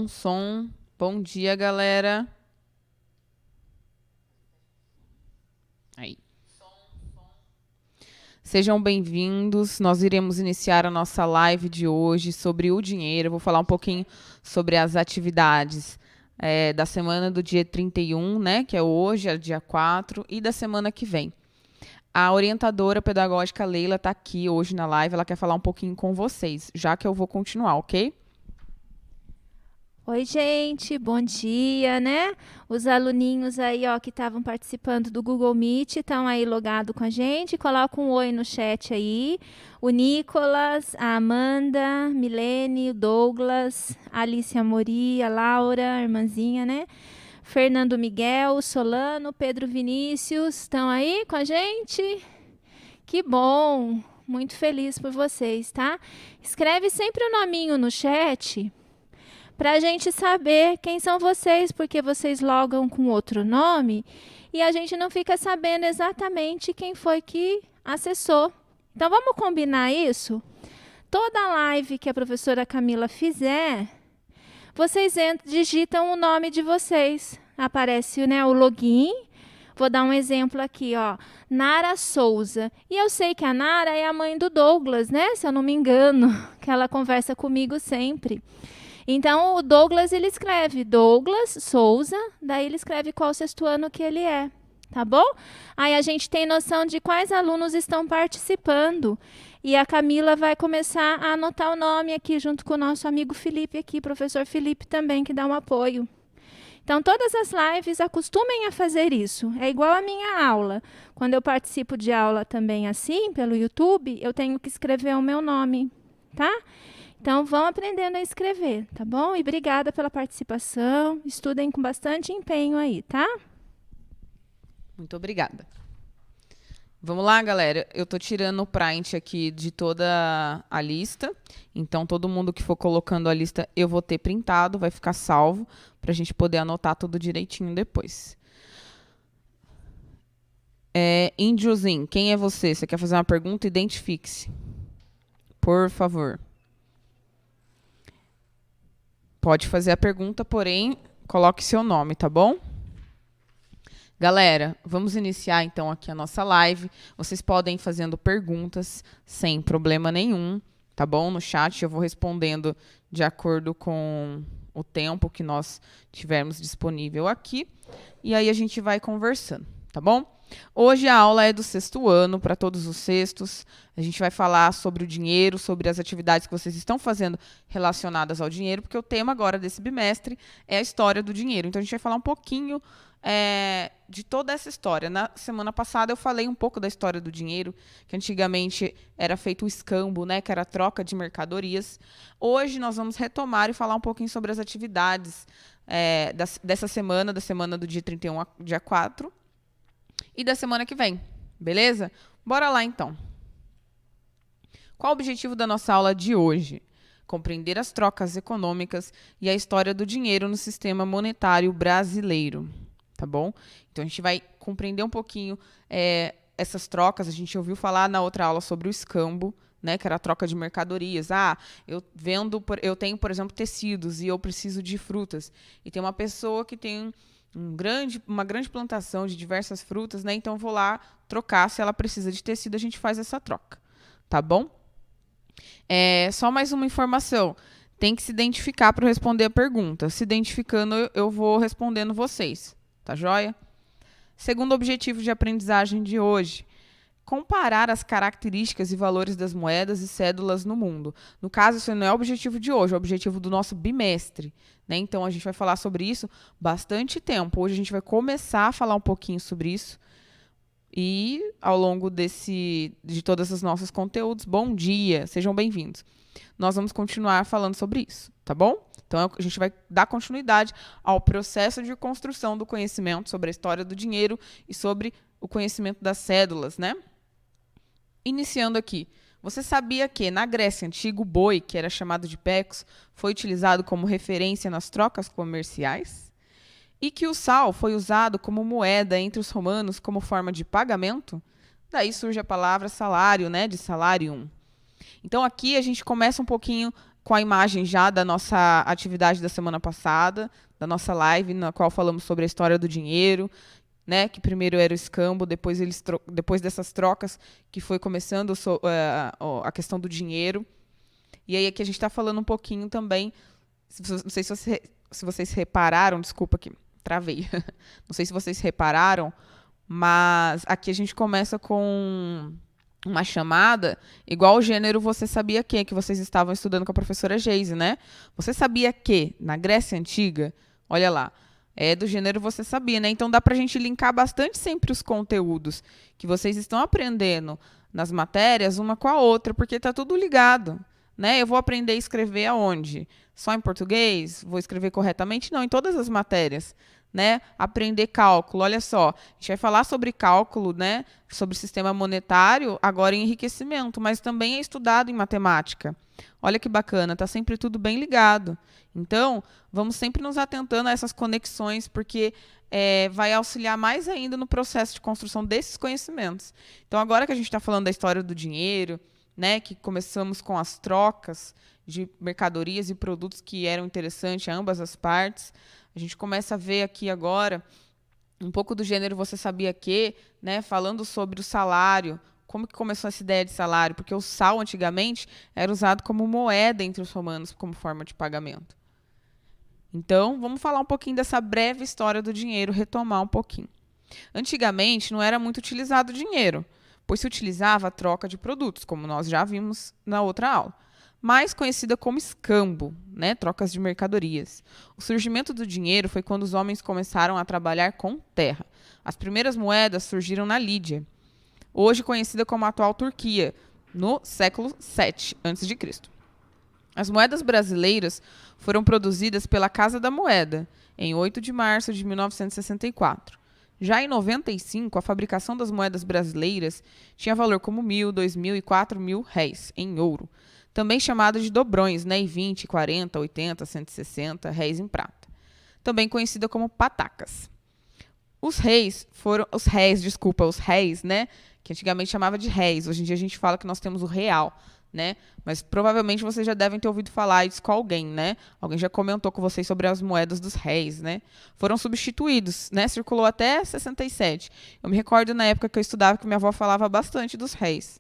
Som. Bom dia, galera. Aí. Sejam bem-vindos. Nós iremos iniciar a nossa live de hoje sobre o dinheiro. Eu vou falar um pouquinho sobre as atividades da semana do dia 31, né, que é hoje, é dia 4, e da semana que vem. A orientadora pedagógica Leila está aqui hoje na live. Ela quer falar um pouquinho com vocês, já que eu vou continuar, ok? Oi, gente, bom dia, né? Os aluninhos aí, ó, que estavam participando do Google Meet, estão aí logados com a gente. Coloca um oi no chat aí. O Nicolas, a Amanda, Milene, o Douglas, a Alice Amori, a Laura, a irmãzinha, né? Fernando Miguel, Solano, Pedro Vinícius, estão aí com a gente? Que bom! Muito feliz por vocês, tá? Escreve sempre o nominho no chat para a gente saber quem são vocês, porque vocês logam com outro nome e a gente não fica sabendo exatamente quem foi que acessou. Então, vamos combinar isso? Toda live que a professora Camila fizer, vocês digitam o nome de vocês. Aparece, né, o login. Vou dar um exemplo aqui, ó. Nara Souza. E eu sei que a Nara é a mãe do Douglas, né? Se eu não me engano, que ela conversa comigo sempre. Então, o Douglas, ele escreve Douglas Souza, daí ele escreve qual sexto ano que ele é, tá bom? Aí a gente tem noção de quais alunos estão participando. E a Camila vai começar a anotar o nome aqui, junto com o nosso amigo Felipe aqui, professor Felipe também, que dá um apoio. Então, todas as lives acostumem a fazer isso. É igual a minha aula. Quando eu participo de aula também assim, pelo YouTube, eu tenho que escrever o meu nome, tá? Então, vão aprendendo a escrever, tá bom? E obrigada pela participação. Estudem com bastante empenho aí, tá? Muito obrigada. Vamos lá, galera. Eu tô tirando o print aqui de toda a lista. Então, todo mundo que for colocando a lista, eu vou ter printado, vai ficar salvo, pra gente poder anotar tudo direitinho depois. Índiozinho, quem é você? Você quer fazer uma pergunta? Identifique-se. Por favor. Pode fazer a pergunta, porém, coloque seu nome, tá bom? Galera, vamos iniciar então aqui a nossa live. Vocês podem ir fazendo perguntas sem problema nenhum, tá bom? No chat eu vou respondendo de acordo com o tempo que nós tivermos disponível aqui. E aí a gente vai conversando, tá bom? Hoje a aula é do sexto ano, para todos os sextos. A gente vai falar sobre o dinheiro, sobre as atividades que vocês estão fazendo relacionadas ao dinheiro, porque o tema agora desse bimestre é a história do dinheiro. Então, a gente vai falar um pouquinho de toda essa história. Na semana passada, eu falei um pouco da história do dinheiro, que antigamente era feito o escambo, né, que era a troca de mercadorias. Hoje, nós vamos retomar e falar um pouquinho sobre as atividades dessa semana, da semana do dia 31 a dia 4, e da semana que vem, beleza? Bora lá, então. Qual o objetivo da nossa aula de hoje? Compreender as trocas econômicas e a história do dinheiro no sistema monetário brasileiro, tá bom? Então, a gente vai compreender um pouquinho essas trocas. A gente ouviu falar na outra aula sobre o escambo, né, que era a troca de mercadorias. Eu tenho, por exemplo, tecidos e eu preciso de frutas. E tem uma pessoa que tem uma grande plantação de diversas frutas, né? Então, eu vou lá trocar. Se ela precisa de tecido, a gente faz essa troca, tá bom? Só mais uma informação. Tem que se identificar para responder a pergunta. Se identificando, eu vou respondendo vocês, tá joia? Segundo objetivo de aprendizagem de hoje: comparar as características e valores das moedas e cédulas no mundo. No caso, isso não é o objetivo de hoje, é o objetivo do nosso bimestre, né? Então, a gente vai falar sobre isso bastante tempo. Hoje a gente vai começar a falar um pouquinho sobre isso. E, ao longo de todos os nossos conteúdos, bom dia, sejam bem-vindos. Nós vamos continuar falando sobre isso, tá bom? Então, a gente vai dar continuidade ao processo de construção do conhecimento sobre a história do dinheiro e sobre o conhecimento das cédulas, né? Iniciando aqui, você sabia que, na Grécia Antiga, o boi, que era chamado de pecos, foi utilizado como referência nas trocas comerciais? E que o sal foi usado como moeda entre os romanos como forma de pagamento? Daí surge a palavra salário, né, de salarium. Então, aqui a gente começa um pouquinho com a imagem já da nossa atividade da semana passada, da nossa live, na qual falamos sobre a história do dinheiro, né, que primeiro era o escambo, depois dessas trocas, que foi começando a questão do dinheiro. E aí aqui a gente está falando um pouquinho também, não sei se vocês repararam, desculpa que travei, não sei se vocês repararam, mas aqui a gente começa com uma chamada, igual o gênero Você Sabia que vocês estavam estudando com a professora Geise, né? Você sabia que, na Grécia Antiga, olha lá, é do gênero Você Sabia, né? Então dá pra gente linkar bastante sempre os conteúdos que vocês estão aprendendo nas matérias, uma com a outra, porque tá tudo ligado, né? Eu vou aprender a escrever aonde? Só em português? Vou escrever corretamente? Não, em todas as matérias. Né? Aprender cálculo, olha só, a gente vai falar sobre cálculo, né? Sobre sistema monetário, agora em enriquecimento, mas também é estudado em matemática. Olha que bacana, está sempre tudo bem ligado. Então, vamos sempre nos atentando a essas conexões, porque vai auxiliar mais ainda no processo de construção desses conhecimentos. Então, agora que a gente está falando da história do dinheiro, né? Que começamos com as trocas de mercadorias e produtos que eram interessantes a ambas as partes, a gente começa a ver aqui agora um pouco do gênero Você Sabia que, né, falando sobre o salário, como que começou essa ideia de salário, porque o sal antigamente era usado como moeda entre os romanos como forma de pagamento. Então, vamos falar um pouquinho dessa breve história do dinheiro, retomar um pouquinho. Antigamente não era muito utilizado o dinheiro, pois se utilizava a troca de produtos, como nós já vimos na outra aula, mais conhecida como escambo, né, trocas de mercadorias. O surgimento do dinheiro foi quando os homens começaram a trabalhar com terra. As primeiras moedas surgiram na Lídia, hoje conhecida como a atual Turquia, no século VII a.C. As moedas brasileiras foram produzidas pela Casa da Moeda, em 8 de março de 1964. Já em 95, a fabricação das moedas brasileiras tinha valor como 1.000, 2.000 e 4.000 réis, em ouro, também chamada de dobrões, né, em 20, 40, 80, 160 réis em prata, também conhecida como patacas. Os réis, né, que antigamente chamava de réis, hoje em dia a gente fala que nós temos o real, né, mas provavelmente vocês já devem ter ouvido falar isso com alguém, né, alguém já comentou com vocês sobre as moedas dos réis, né, foram substituídos, né, circulou até 67, eu me recordo na época que eu estudava que minha avó falava bastante dos réis.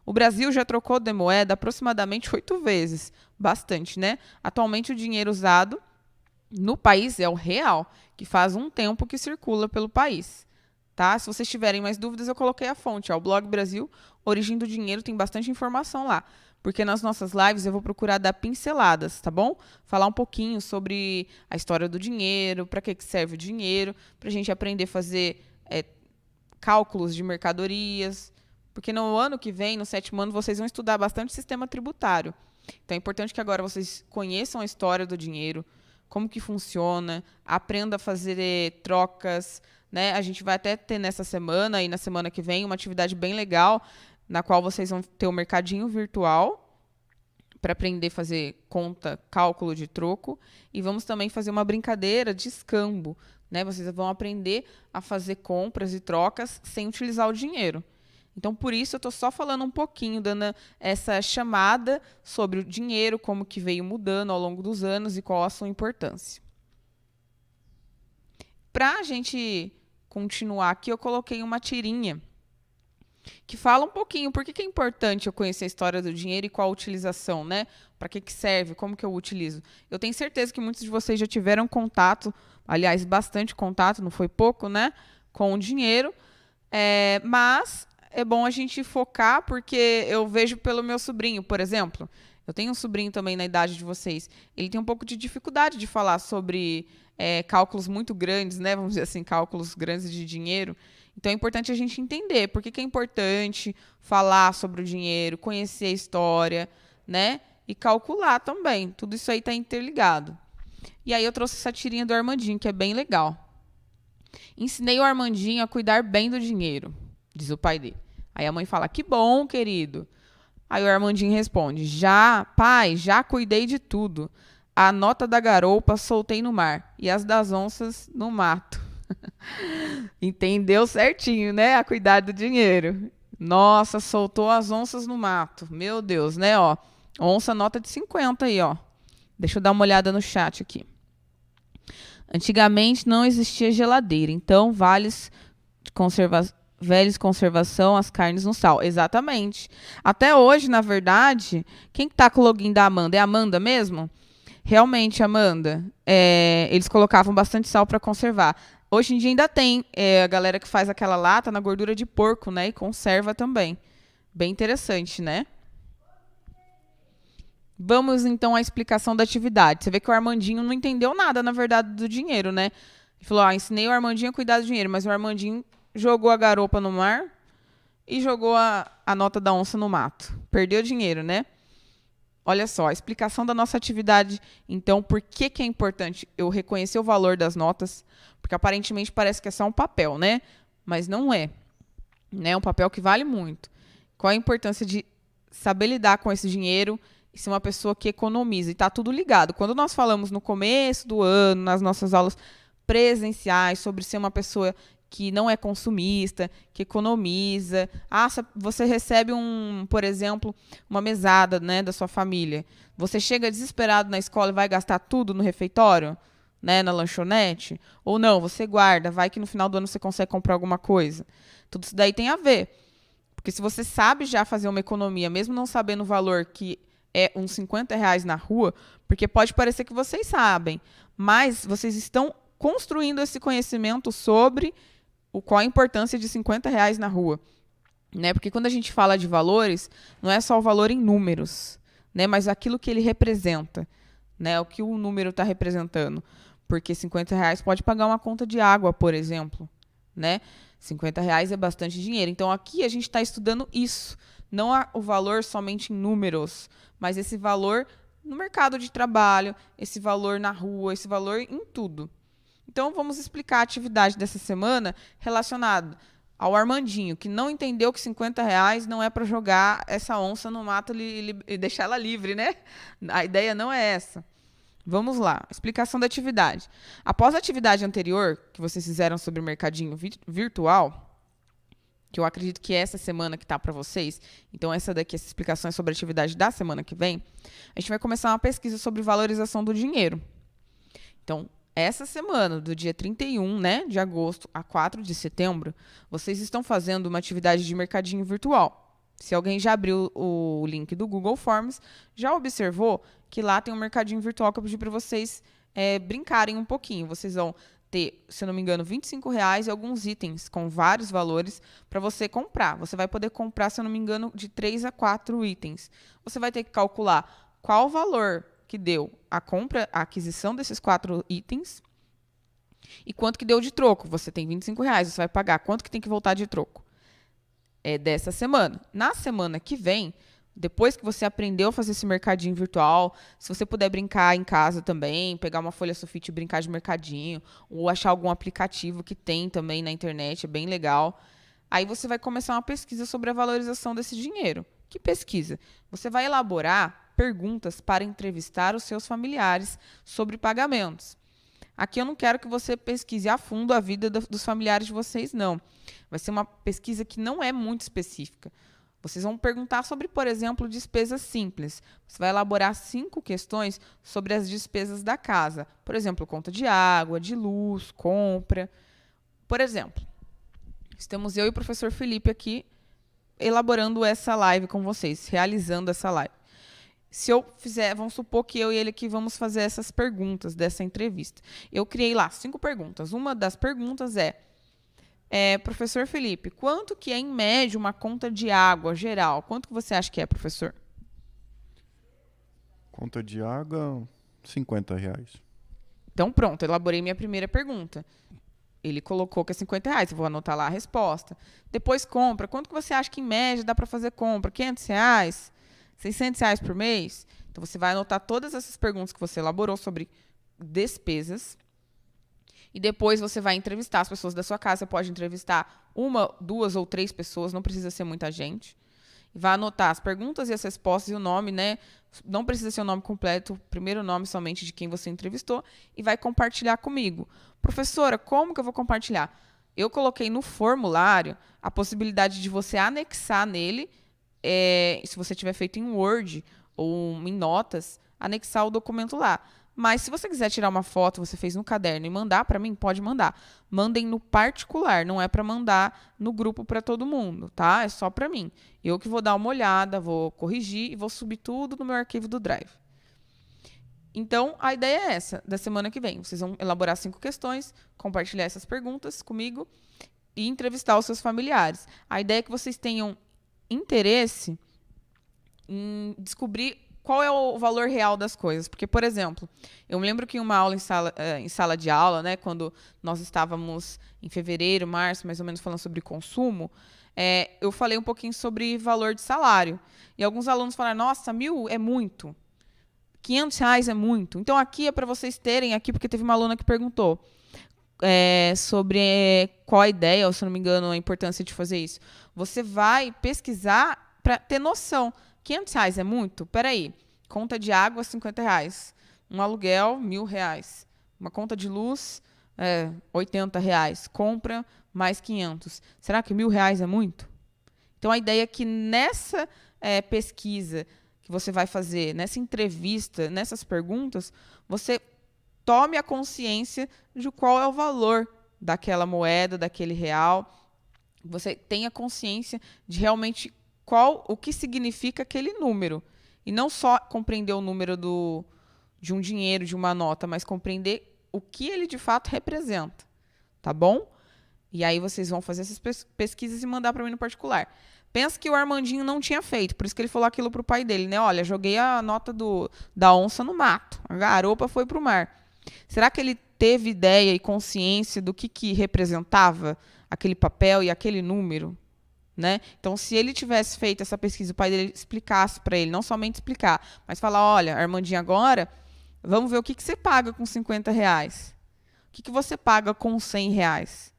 O Brasil já trocou de moeda aproximadamente 8 vezes. Bastante, né? Atualmente, o dinheiro usado no país é o real, que faz um tempo que circula pelo país. Tá? Se vocês tiverem mais dúvidas, eu coloquei a fonte. O Blog Brasil, Origem do Dinheiro, tem bastante informação lá. Porque nas nossas lives eu vou procurar dar pinceladas, tá bom? Falar um pouquinho sobre a história do dinheiro, para que serve o dinheiro, para a gente aprender a fazer cálculos de mercadorias. Porque no ano que vem, no 7º ano, vocês vão estudar bastante sistema tributário. Então é importante que agora vocês conheçam a história do dinheiro, como que funciona, aprenda a fazer trocas, né? A gente vai até ter nessa semana e na semana que vem uma atividade bem legal, na qual vocês vão ter um mercadinho virtual para aprender a fazer conta, cálculo de troco, e vamos também fazer uma brincadeira de escambo, né? Vocês vão aprender a fazer compras e trocas sem utilizar o dinheiro. Então, por isso, eu estou só falando um pouquinho, dando essa chamada sobre o dinheiro, como que veio mudando ao longo dos anos e qual a sua importância. Para a gente continuar aqui, eu coloquei uma tirinha que fala um pouquinho por que é importante eu conhecer a história do dinheiro e qual a utilização, né? Para que serve, como que eu utilizo. Eu tenho certeza que muitos de vocês já tiveram contato, aliás, bastante contato, não foi pouco, né? Com o dinheiro, mas é bom a gente focar, porque eu vejo pelo meu sobrinho, por exemplo. Eu tenho um sobrinho também na idade de vocês. Ele tem um pouco de dificuldade de falar sobre cálculos muito grandes, né? Vamos dizer assim, cálculos grandes de dinheiro. Então, é importante a gente entender por que é importante falar sobre o dinheiro, conhecer a história, né? E calcular também. Tudo isso aí está interligado. E aí eu trouxe essa tirinha do Armandinho, que é bem legal. Ensinei o Armandinho a cuidar bem do dinheiro, diz o pai dele. Aí a mãe fala, que bom, querido. Aí o Armandinho responde, pai, já cuidei de tudo. A nota da garoupa soltei no mar e as das onças no mato. Entendeu certinho, né? A cuidar do dinheiro. Nossa, soltou as onças no mato. Meu Deus, né? Ó, Onça, nota de 50 aí, ó. Deixa eu dar uma olhada no chat aqui. Antigamente não existia geladeira, então velhos conservação as carnes no sal. Exatamente. Até hoje, na verdade, quem tá com o login da Amanda? É a Amanda mesmo? Realmente, Amanda, eles colocavam bastante sal para conservar. Hoje em dia ainda tem a galera que faz aquela lata na gordura de porco, né? E conserva também. Bem interessante, né? Vamos, então, à explicação da atividade. Você vê que o Armandinho não entendeu nada, na verdade, do dinheiro, né? Ele falou, ensinei o Armandinho a cuidar do dinheiro, mas o Armandinho jogou a garopa no mar e jogou a nota da onça no mato. Perdeu dinheiro, né? Olha só, a explicação da nossa atividade, então, por que é importante eu reconhecer o valor das notas? Porque aparentemente parece que é só um papel, né? Mas não é. É um papel que vale muito. Qual a importância de saber lidar com esse dinheiro e ser uma pessoa que economiza? E está tudo ligado. Quando nós falamos no começo do ano, nas nossas aulas presenciais, sobre ser uma pessoa que não é consumista, que economiza. Você recebe por exemplo, uma mesada, né, da sua família. Você chega desesperado na escola e vai gastar tudo no refeitório, né, na lanchonete? Ou não, você guarda, vai que no final do ano você consegue comprar alguma coisa. Tudo isso daí tem a ver. Porque se você sabe já fazer uma economia, mesmo não sabendo o valor que é uns R$50 na rua, porque pode parecer que vocês sabem, mas vocês estão construindo esse conhecimento sobre qual a importância de R$50 na rua, né? Porque quando a gente fala de valores, não é só o valor em números, né? Mas aquilo que ele representa, né? O que o número está representando. Porque R$50 pode pagar uma conta de água, por exemplo, né? R$50 é bastante dinheiro. Então, aqui a gente está estudando isso. Não o valor somente em números, mas esse valor no mercado de trabalho, esse valor na rua, esse valor em tudo. Então, vamos explicar a atividade dessa semana relacionada ao Armandinho, que não entendeu que R$50 não é para jogar essa onça no mato e deixar ela livre, né? A ideia não é essa. Vamos lá, explicação da atividade. Após a atividade anterior, que vocês fizeram sobre o mercadinho virtual, que eu acredito que é essa semana que está para vocês, então essa explicação é sobre a atividade da semana que vem, a gente vai começar uma pesquisa sobre valorização do dinheiro. Então, essa semana, do dia 31, né, de agosto a 4 de setembro, vocês estão fazendo uma atividade de mercadinho virtual. Se alguém já abriu o link do Google Forms, já observou que lá tem um mercadinho virtual que eu pedi para vocês brincarem um pouquinho. Vocês vão ter, se eu não me engano, R$25 e alguns itens com vários valores para você comprar. Você vai poder comprar, se eu não me engano, de 3 a 4 itens. Você vai ter que calcular qual o valor que deu a aquisição desses 4 itens e quanto que deu de troco. Você tem R$25, você vai pagar. Quanto que tem que voltar de troco? É dessa semana. Na semana que vem, depois que você aprendeu a fazer esse mercadinho virtual, se você puder brincar em casa também, pegar uma folha sulfite e brincar de mercadinho, ou achar algum aplicativo que tem também na internet, é bem legal. Aí você vai começar uma pesquisa sobre a valorização desse dinheiro. Que pesquisa? Você vai elaborar perguntas para entrevistar os seus familiares sobre pagamentos. Aqui eu não quero que você pesquise a fundo a vida dos familiares de vocês, não. Vai ser uma pesquisa que não é muito específica. Vocês vão perguntar sobre, por exemplo, despesas simples. Você vai elaborar 5 questões sobre as despesas da casa. Por exemplo, conta de água, de luz, compra. Por exemplo, estamos eu e o professor Felipe aqui elaborando essa live com vocês, realizando essa live. Se eu fizer, vamos supor que eu e ele aqui vamos fazer essas perguntas dessa entrevista. Eu criei lá 5 perguntas. Uma das perguntas professor Felipe, quanto que é, em média, uma conta de água geral? Quanto que você acha que é, professor? Conta de água, R$50. Então, pronto, elaborei minha primeira pergunta. Ele colocou que é R$50, eu vou anotar lá a resposta. Depois, compra. Quanto que você acha que, em média, dá para fazer compra? R$500? R$600 por mês? Então, você vai anotar todas essas perguntas que você elaborou sobre despesas. E depois você vai entrevistar as pessoas da sua casa. Você pode entrevistar 1, 2 ou 3 pessoas, não precisa ser muita gente. E vai anotar as perguntas e as respostas e o nome, né? Não precisa ser o nome completo, o primeiro nome somente de quem você entrevistou. E vai compartilhar comigo. Professora, como que eu vou compartilhar? Eu coloquei no formulário a possibilidade de você anexar nele, se você tiver feito em Word, ou em notas, anexar o documento lá. Mas se você quiser tirar uma foto, você fez no caderno e mandar para mim, pode mandar. Mandem no particular, não é para mandar no grupo para todo mundo, tá? É só para mim. Eu que vou dar uma olhada, vou corrigir e vou subir tudo no meu arquivo do Drive. Então, a ideia é essa, da semana que vem. Vocês vão elaborar 5 questões, compartilhar essas perguntas comigo e entrevistar os seus familiares. A ideia é que vocês tenham interesse em descobrir qual é o valor real das coisas. Porque, por exemplo, eu me lembro que em uma aula em sala de aula, né, quando nós estávamos em fevereiro, março, mais ou menos falando sobre consumo, eu falei um pouquinho sobre valor de salário. E alguns alunos falaram, nossa, 1.000 é muito. R$500 é muito. Então, aqui é para vocês terem, aqui porque teve uma aluna que perguntou sobre qual a ideia, ou se não me engano, a importância de fazer isso. Você vai pesquisar para ter noção. R$500 é muito? Peraí. Conta de água, R$50. Um aluguel, R$1.000. Uma conta de luz, R$80. Compra, mais 500. Será que R$1.000 é muito? Então, a ideia é que nessa pesquisa que você vai fazer, nessa entrevista, nessas perguntas, você tome a consciência de qual é o valor daquela moeda, daquele real. Você tenha consciência de realmente o que significa aquele número. E não só compreender o número de um dinheiro, de uma nota, mas compreender o que ele de fato representa. Tá bom? E aí vocês vão fazer essas pesquisas e mandar para mim no particular. Pensa que o Armandinho não tinha feito, por isso que ele falou aquilo pro pai dele, né? Olha, joguei a nota da onça no mato, a garopa foi pro mar. Será que ele teve ideia e consciência do que representava aquele papel e aquele número? Né? Então, se ele tivesse feito essa pesquisa, o pai dele explicasse para ele, não somente explicar, mas falar, olha, Armandinho, agora, vamos ver o que você paga com R$50. O que você paga com R$100?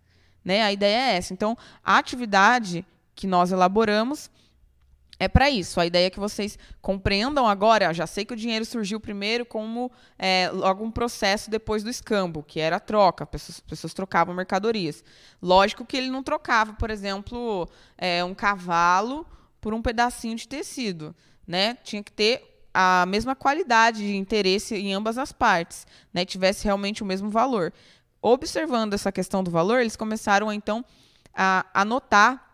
Né? A ideia é essa. Então, a atividade que nós elaboramos é para isso. A ideia é que vocês compreendam agora, já sei que o dinheiro surgiu primeiro como logo um processo depois do escambo, que era a troca, pessoas trocavam mercadorias. Lógico que ele não trocava, por exemplo, um cavalo por um pedacinho de tecido, né? Tinha que ter a mesma qualidade de interesse em ambas as partes, né? Tivesse realmente o mesmo valor. Observando essa questão do valor, eles começaram, então, a anotar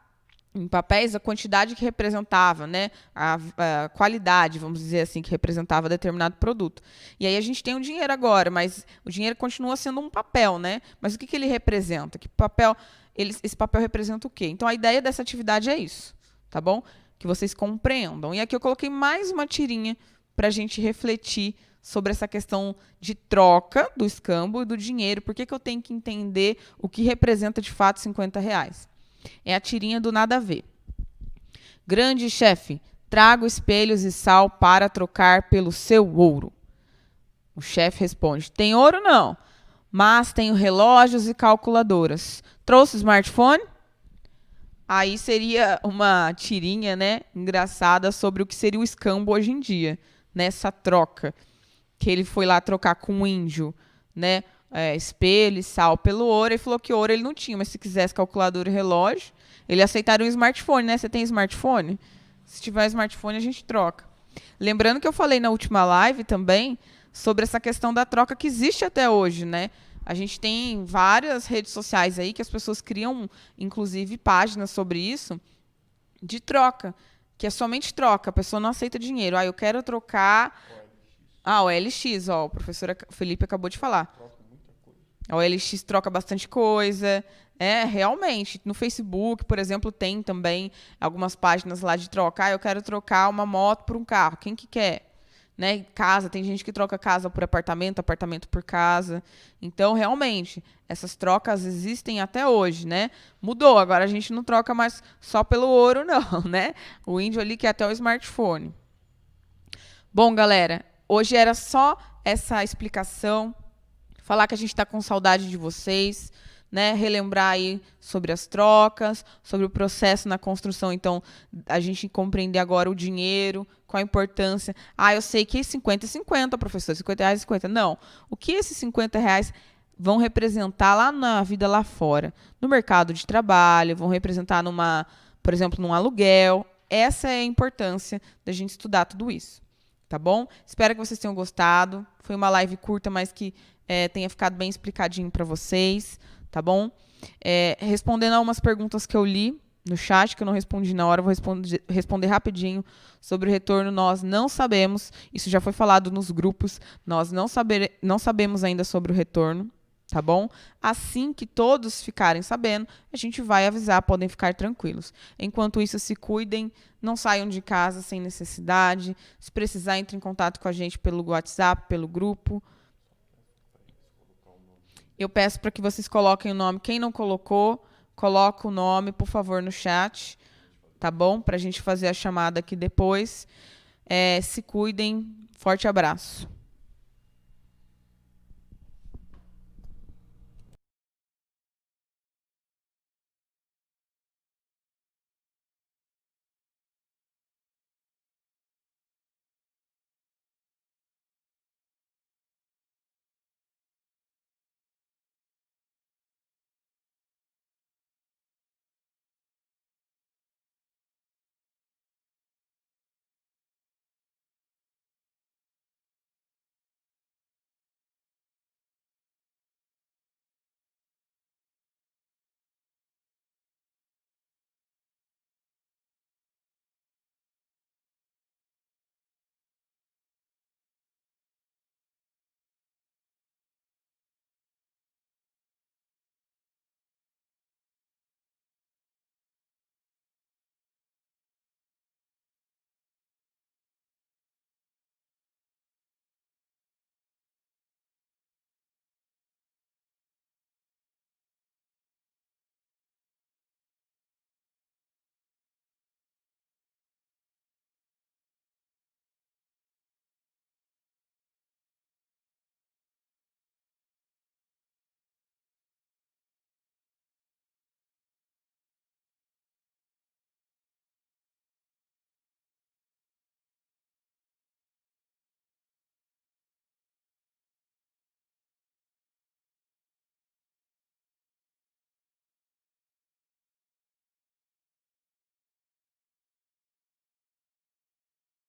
em papéis a quantidade que representava, né? A qualidade, vamos dizer assim, que representava determinado produto. E aí a gente tem o dinheiro agora, mas o dinheiro continua sendo um papel, né? Mas o que ele representa? Esse papel representa o quê? Então a ideia dessa atividade é isso, tá bom? Que vocês compreendam. E aqui eu coloquei mais uma tirinha para a gente refletir sobre essa questão de troca do escambo e do dinheiro. Por que eu tenho que entender o que representa de fato R$50? É a tirinha do nada a ver. Grande chefe, trago espelhos e sal para trocar pelo seu ouro. O chefe responde, tem ouro não, mas tenho relógios e calculadoras. Trouxe smartphone? Aí seria uma tirinha, né, engraçada sobre o que seria o escambo hoje em dia, nessa troca. Que ele foi lá trocar com um índio, né? Espelho e sal pelo ouro, ele falou que ouro ele não tinha, mas se quisesse calculadora e relógio, ele aceitaria um smartphone, né? Você tem smartphone? Se tiver smartphone, a gente troca. Lembrando que eu falei na última live também sobre essa questão da troca que existe até hoje, né? A gente tem várias redes sociais aí que as pessoas criam, inclusive, páginas sobre isso, de troca, que é somente troca, a pessoa não aceita dinheiro. Eu quero trocar... o OLX, o professor Felipe acabou de falar. A OLX troca bastante coisa. Realmente. No Facebook, por exemplo, tem também algumas páginas lá de troca. Eu quero trocar uma moto por um carro. Quem que quer? Né? Casa, tem gente que troca casa por apartamento, apartamento por casa. Então, realmente, essas trocas existem até hoje, né? Mudou, agora a gente não troca mais só pelo ouro, não, né? O índio ali quer até o smartphone. Bom, galera, hoje era só essa explicação, falar que a gente está com saudade de vocês, né? Relembrar aí sobre as trocas, sobre o processo na construção. Então, a gente compreender agora o dinheiro, qual a importância. Eu sei que 50 e 50, professor, R$50 e 50. Não. O que esses R$50 vão representar lá na vida lá fora? No mercado de trabalho, vão representar por exemplo, num aluguel. Essa é a importância da gente estudar tudo isso. tá bom? Espero que vocês tenham gostado. Foi uma live curta, mas que tenha ficado bem explicadinho para vocês, tá bom? Respondendo a algumas perguntas que eu li no chat, que eu não respondi na hora, eu vou responder rapidinho. Sobre o retorno, nós não sabemos, isso já foi falado nos grupos, nós não sabemos ainda sobre o retorno, tá bom? Assim que todos ficarem sabendo, a gente vai avisar, podem ficar tranquilos. Enquanto isso, se cuidem, não saiam de casa sem necessidade. Se precisar, entre em contato com a gente pelo WhatsApp, pelo grupo. Eu peço para que vocês coloquem o nome. Quem não colocou, coloca o nome, por favor, no chat, tá bom? Para a gente fazer a chamada aqui depois. Se cuidem. Forte abraço.